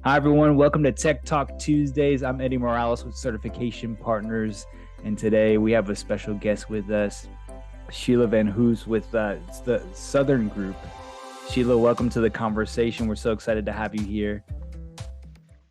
Hi, everyone. Welcome to Tech Talk Tuesdays. I'm Eddie Morales with Certification Partners. And today we have a special guest with us, Sheela Vanhoose with the Southern Group. Sheela, welcome to the conversation. We're so excited to have you here.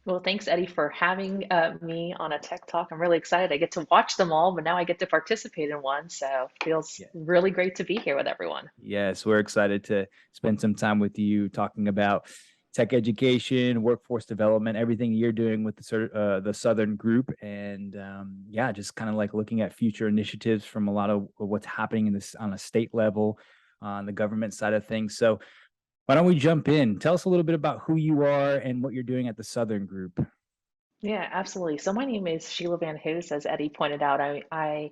Well, thanks, Eddie, for having me on a Tech Talk. I'm really excited. I get to watch them all, but now I get to participate in one. So it feels Yeah. really great to be here with everyone. Yes, we're excited to spend some time with you talking about tech education, workforce development, everything you're doing with the Southern Group, and yeah, just kind of like looking at future initiatives from a lot of what's happening in this on a state level, on the government side of things. So, why don't we jump in? Tell us a little bit about who you are and what you're doing at the Southern Group. Yeah, absolutely. So my name is Sheela Vanhoose, as Eddie pointed out. I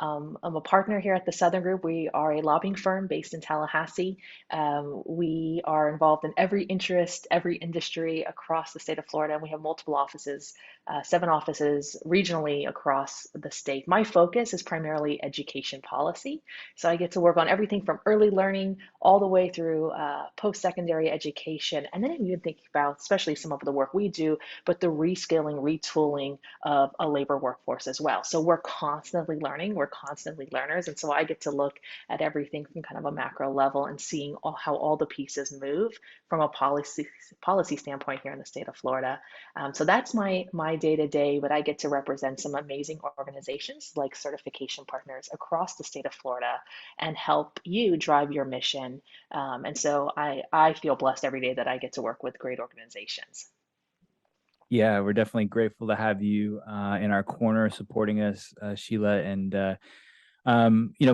am a partner here at the Southern Group. We are a lobbying firm based in Tallahassee. We are involved in every interest, every industry across the state of Florida, and we have multiple offices, 7 offices regionally across the state. My focus is primarily education policy. So I get to work on everything from early learning all the way through post-secondary education. And then even thinking about, especially some of the work we do, but the reskilling, retooling of a labor workforce as well. So we're constantly learning, we're constantly learners. And so I get to look at everything from kind of a macro level and seeing how all the pieces move from a policy standpoint here in the state of Florida. So that's my day to day, but I get to represent some amazing organizations like certification partners across the state of Florida and help you drive your mission. And so I feel blessed every day that I get to work with great organizations. Yeah, we're definitely grateful to have you in our corner supporting us, Sheila. And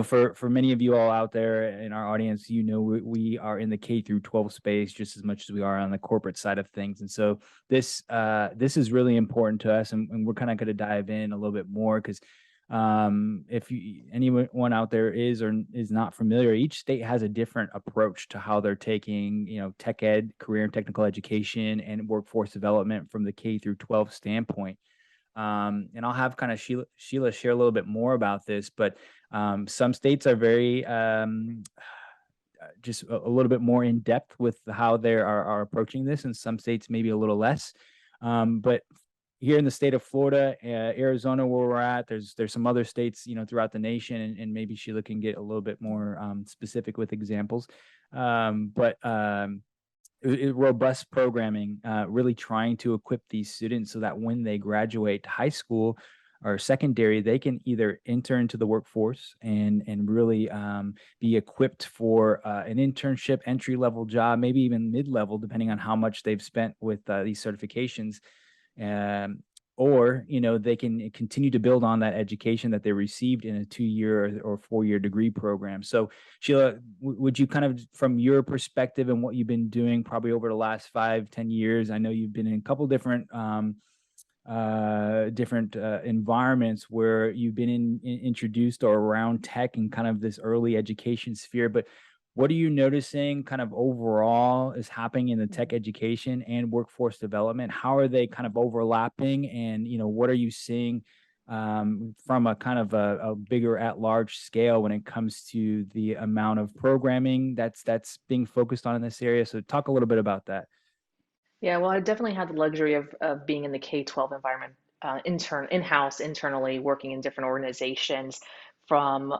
for many of you all out there in our audience, we are in the K through 12 space just as much as we are on the corporate side of things. And so this is really important to us, and we're kind of going to dive in a little bit more because if anyone out there is or is not familiar, each state has a different approach to how they're taking, tech ed, career and technical education, and workforce development from the K through 12 standpoint. And I'll have kind of Sheila share a little bit more about this, but some states are very just a little bit more in depth with how they are approaching this, and some states maybe a little less. But here in the state of Florida, Arizona, where we're at, there's some other states, throughout the nation, and maybe Sheila can get a little bit more specific with examples. But Robust programming, really trying to equip these students so that when they graduate high school or secondary, they can either enter into the workforce and really be equipped for an internship, entry level job, maybe even mid level, depending on how much they've spent with these certifications. Um, or they can continue to build on that education that they received in a 2-year or 4-year degree program. So Sheila, would you kind of, from your perspective and what you've been doing probably over the last 5-10 years, I know you've been in a couple different environments where you've been introduced or around tech and kind of this early education sphere, but what are you noticing kind of overall is happening in the tech education and workforce development? How are they kind of overlapping? And, what are you seeing from a kind of a bigger at large scale when it comes to the amount of programming that's being focused on in this area? So talk a little bit about that. Yeah, well, I definitely had the luxury of being in the K-12 environment, in-house, internally, working in different organizations, from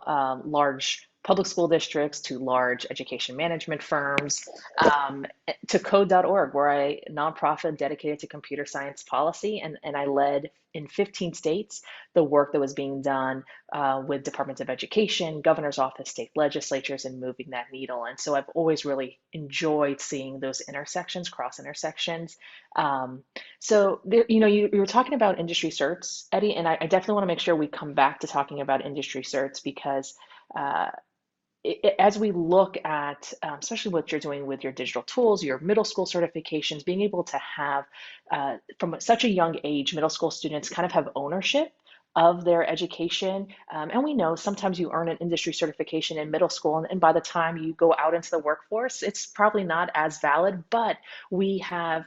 large public school districts to large education management firms, um, to code.org, where I nonprofit dedicated to computer science policy, and I led in 15 states the work that was being done with departments of education, governor's office, state legislatures, and moving that needle. And so I've always really enjoyed seeing those intersections, cross intersections. Um, so there, you were talking about industry certs, Eddie, and I definitely want to make sure we come back to talking about industry certs because uh, as we look at, especially what you're doing with your digital tools, your middle school certifications, being able to have, from such a young age, middle school students kind of have ownership of their education. And we know sometimes you earn an industry certification in middle school, and by the time you go out into the workforce, it's probably not as valid, but we have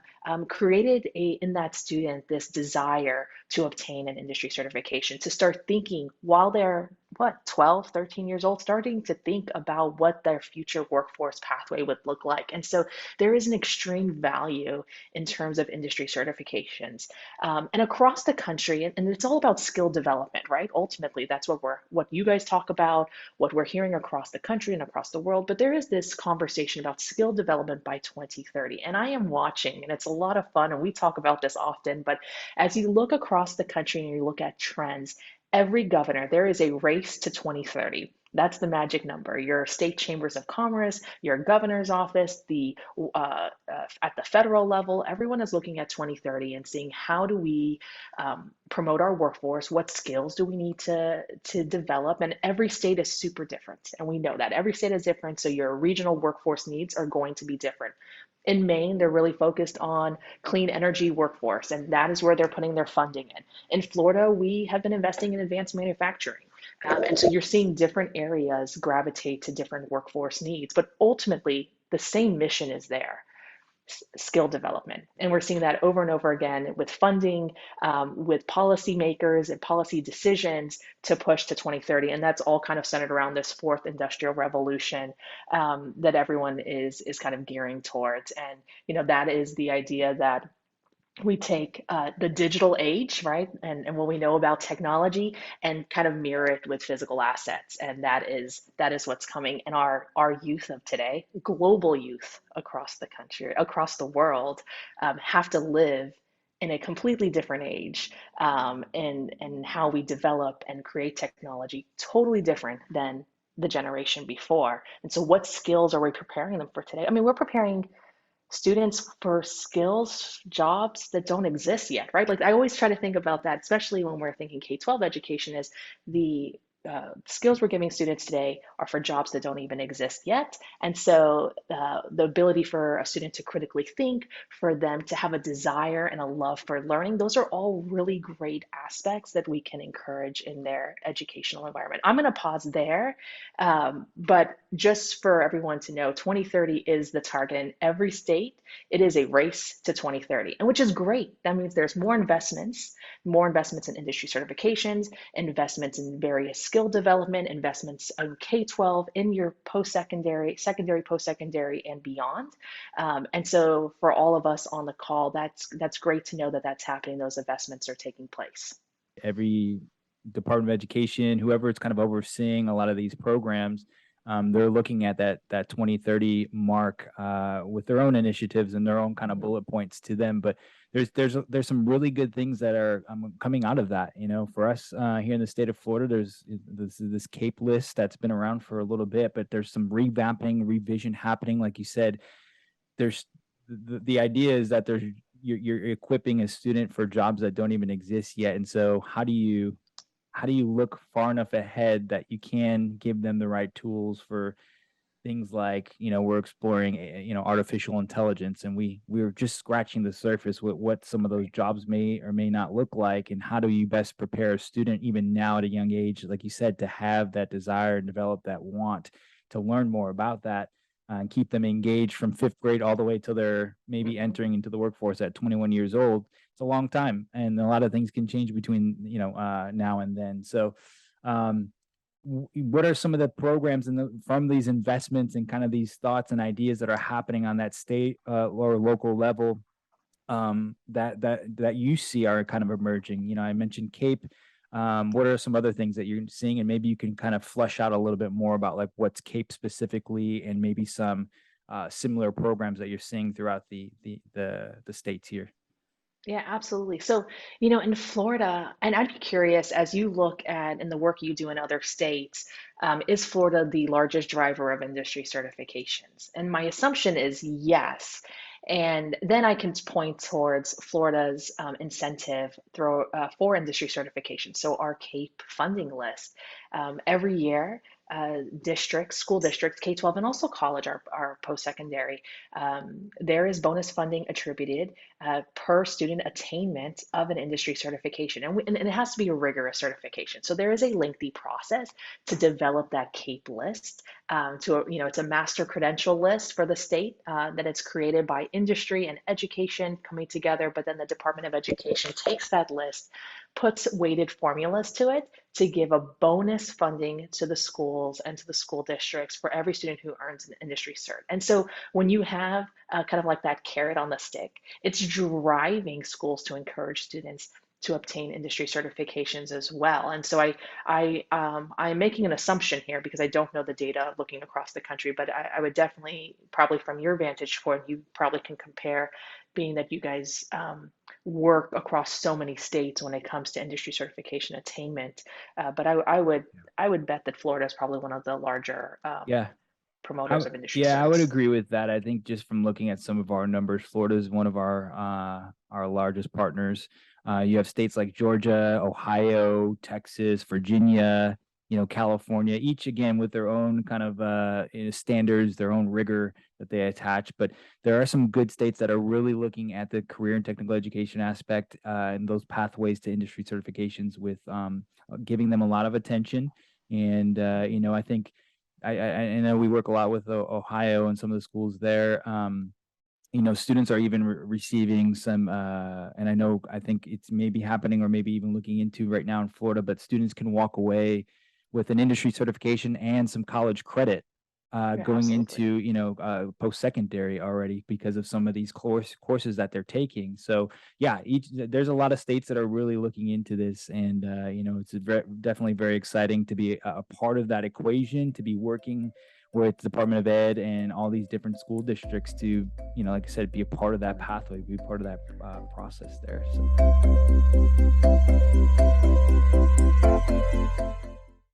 created in that student this desire to obtain an industry certification, to start thinking while they're what, 12, 13 years old, starting to think about what their future workforce pathway would look like. And so there is an extreme value in terms of industry certifications. And across the country, and it's all about skill development, right? Ultimately, that's what you guys talk about, what we're hearing across the country and across the world. But there is this conversation about skill development by 2030. And I am watching, and it's a lot of fun, and we talk about this often. But as you look across the country and you look at trends, every governor, there is a race to 2030. That's the magic number. Your state chambers of commerce, your governor's office, at the federal level, everyone is looking at 2030 and seeing how do we promote our workforce? What skills do we need to develop? And every state is super different, and we know that every state is different. So your regional workforce needs are going to be different. In Maine, they're really focused on clean energy workforce, and that is where they're putting their funding in. In Florida, we have been investing in advanced manufacturing. And so you're seeing different areas gravitate to different workforce needs, but ultimately the same mission is there: skill development. And we're seeing that over and over again with funding, with policymakers and policy decisions to push to 2030. And that's all kind of centered around this fourth industrial revolution that everyone is kind of gearing towards. And, that is the idea that we take the digital age, right, and what we know about technology, and kind of mirror it with physical assets, and that is what's coming. And our youth of today, global youth across the country, across the world, have to live in a completely different age, and how we develop and create technology, totally different than the generation before. And so, what skills are we preparing them for today? I mean, we're preparing students for skills jobs that don't exist yet, right? Like, I always try to think about that, especially when we're thinking K-12 education, is the skills we're giving students today are for jobs that don't even exist yet. And so the ability for a student to critically think, for them to have a desire and a love for learning, those are all really great aspects that we can encourage in their educational environment. I'm going to pause there, but just for everyone to know, 2030 is the target in every state. It is a race to 2030, and which is great. That means there's more investments in industry certifications, investments in various skill development, investments in K-12, in your post-secondary, secondary, post-secondary, and beyond. And so for all of us on the call, that's great to know that that's happening. Those investments are taking place. Every Department of Education, whoever is kind of overseeing a lot of these programs, they're looking at that 2030 mark with their own initiatives and their own kind of bullet points to them. But there's some really good things that are coming out of that. For us here in the state of Florida, there's this CAPE list that's been around for a little bit, but there's some revamping, revision happening. Like you said, there's the idea is that you're equipping a student for jobs that don't even exist yet. And so how do you look far enough ahead that you can give them the right tools for things like, we're exploring, artificial intelligence, and we're just scratching the surface with what some of those jobs may or may not look like, and how do you best prepare a student even now at a young age, like you said, to have that desire and develop that want to learn more about that, and keep them engaged from fifth grade all the way till they're maybe entering into the workforce at 21 years old. It's a long time, and a lot of things can change between now and then. So what are some of the programs from these investments and kind of these thoughts and ideas that are happening on that state or local level, that you see are kind of emerging? I mentioned CAPE. What are some other things that you're seeing, and maybe you can kind of flesh out a little bit more about like what's CAPE specifically, and maybe some similar programs that you're seeing throughout the states here. Yeah, absolutely. So, in Florida, and I'd be curious, as you look at in the work you do in other states, is Florida the largest driver of industry certifications? And my assumption is yes. And then I can point towards Florida's incentive for industry certification. So our CAPE funding list. Every year, school districts, K-12, and also college, our post-secondary, there is bonus funding attributed per student attainment of an industry certification. And it has to be a rigorous certification. So there is a lengthy process to develop that CAPE list. It's a master credential list for the state that it's created by industry and education coming together. But then the Department of Education takes that list, puts weighted formulas to it to give a bonus funding to the schools and to the school districts for every student who earns an industry cert. And so when you have kind of like that carrot on the stick, it's driving schools to encourage students to obtain industry certifications as well. And so I'm making an assumption here because I don't know the data looking across the country, but I would definitely, probably from your vantage point, you probably can compare, being that you guys work across so many states when it comes to industry certification attainment. But I would bet that Florida is probably one of the larger Yeah. promoters of industry Yeah, I would certs. agree with that. I think just from looking at some of our numbers, Florida is one of our largest partners. You have states like Georgia, Ohio, Texas, Virginia, California, each again with their own kind of standards, their own rigor that they attach. But there are some good states that are really looking at the career and technical education aspect and those pathways to industry certifications with giving them a lot of attention. And I think I know we work a lot with Ohio and some of the schools there. Students are even receiving some, and I think it's maybe happening or maybe even looking into right now in Florida, but students can walk away with an industry certification and some college credit Yeah, going absolutely. into, post-secondary already because of some of these courses that they're taking. So yeah, there's a lot of states that are really looking into this, and it's definitely very exciting to be a part of that equation, to be working with Department of Ed and all these different school districts to, like I said, be a part of that pathway, be part of that process there. So